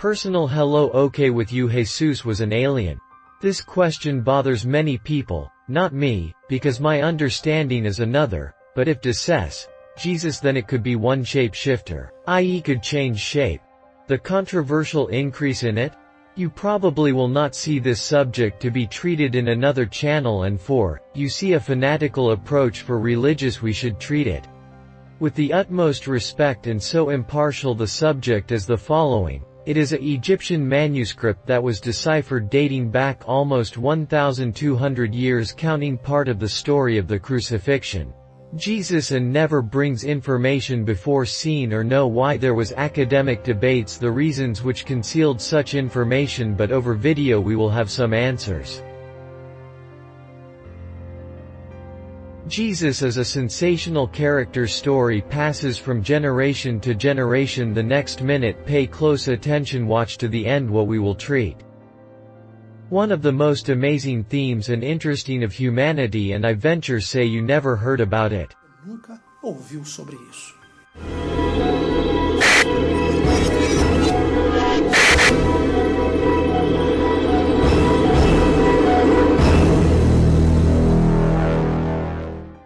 Personal hello okay with you Jesus was an alien? This question bothers many people, not me, because my understanding is another, but if Jesus then it could be one shape-shifter, i.e. could change shape. The controversial increase in it? You probably will not see this subject to be treated in another channel and you see a fanatical approach for religious we should treat it with the utmost respect and so impartial. The subject is the following. It is an Egyptian manuscript that was deciphered dating back almost 1,200 years, counting part of the story of the crucifixion. Jesus and never brings information before seen or know why. There was academic debates the reasons which concealed such information, but over video we will have some answers. Jesus is a sensational character. Story passes from generation to generation. The next minute pay close attention, watch to the end what we will treat. One of the most amazing themes and interesting of humanity, and I venture say you never heard about it. Nunca ouviu sobre isso.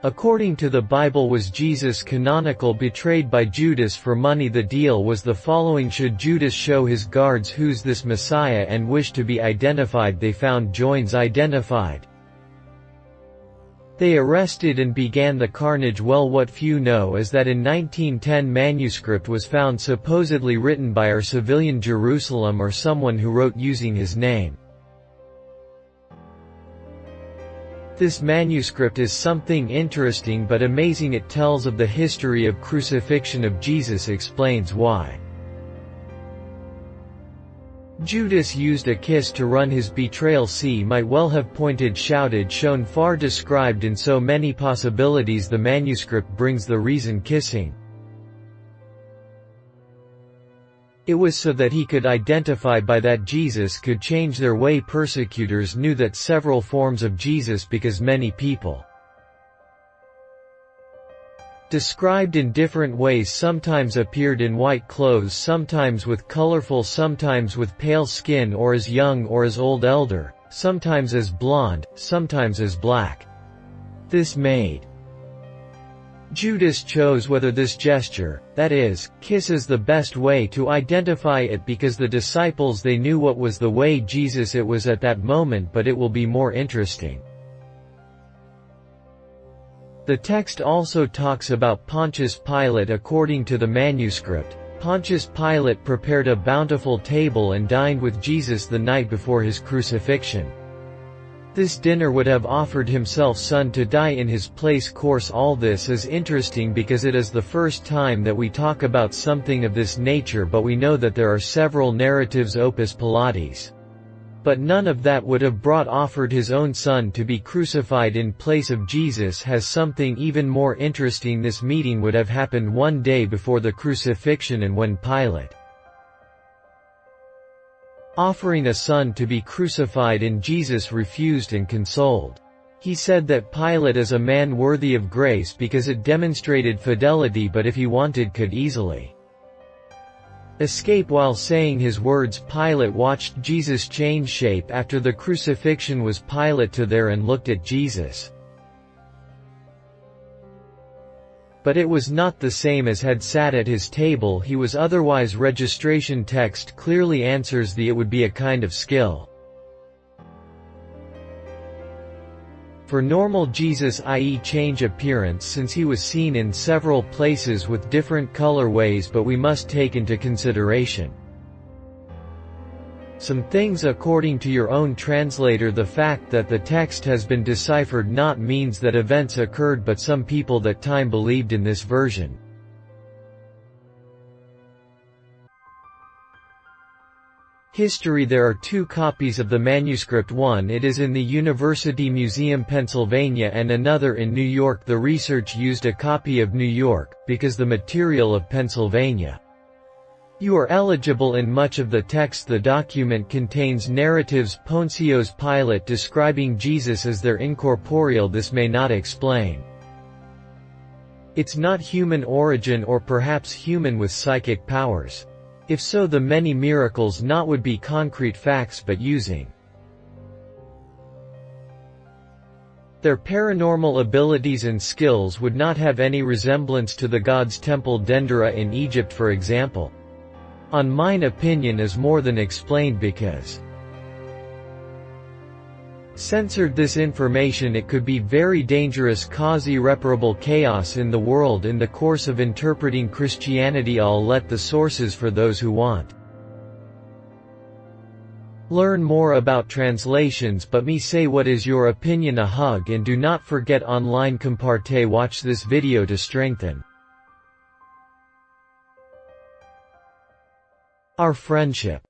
According to the Bible, was Jesus canonical, betrayed by Judas for money? The deal was the following: should Judas show his guards who's this Messiah and wish to be identified, they found joins identified. They arrested and began the carnage. Well, what few know is that in 1910 manuscript was found supposedly written by our civilian Jerusalem or someone who wrote using his name. This manuscript is something interesting but amazing. It tells of the history of crucifixion of Jesus, explains why Judas used a kiss to run his betrayal. Might well have pointed, shouted, shown, far described in so many possibilities. The manuscript brings the reason kissing. It was so that he could identify by that Jesus could change their way. Persecutors knew that several forms of Jesus because many people described in different ways, sometimes appeared in white clothes, sometimes with colorful, sometimes with pale skin, or as young or as old elder, sometimes as blonde, sometimes as black. This made Judas chose whether this gesture, that is, kiss, is the best way to identify it, because the disciples, they knew what was the way Jesus it was at that moment. But it will be more interesting. The text also talks about Pontius Pilate. According to the manuscript, Pontius Pilate prepared a bountiful table and dined with Jesus the night before his crucifixion. This dinner would have offered himself son to die in his place. Course, all this is interesting because it is the first time that we talk about something of this nature, but we know that there are several narratives opus Pilates. But none of that would have brought offered his own son to be crucified in place of Jesus. Has something even more interesting. This meeting would have happened one day before the crucifixion, and when Pilate offering a son to be crucified and Jesus refused and consoled. He said that Pilate is a man worthy of grace because it demonstrated fidelity, but if he wanted could easily escape. While saying his words, Pilate watched Jesus change shape. After the crucifixion was Pilate to there and looked at Jesus. But it was not the same as had sat at his table. He was otherwise. Registration text clearly answers the it would be a kind of skill for normal Jesus, i.e. change appearance, since he was seen in several places with different colorways. But we must take into consideration some things. According to your own translator, the fact that the text has been deciphered not means that events occurred, but some people that time believed in this version. History. There are two copies of the manuscript. One it is in the University Museum, Pennsylvania, and another in New York. The research used a copy of New York, because the material of Pennsylvania. You are eligible in much of the text. The document contains narratives. Pontius Pilate describing Jesus as their incorporeal. This may not explain its not human origin, or perhaps human with psychic powers. If so, the many miracles not would be concrete facts but using their paranormal abilities and skills would not have any resemblance to the god's temple Dendera in Egypt, for example. On mine opinion is more than explained because censored this information it could be very dangerous, cause irreparable chaos in the world in the course of interpreting Christianity. I'll let the sources for those who want learn more about translations, but me say what is your opinion. A hug, and do not forget online comparte. Watch this video to strengthen our friendship.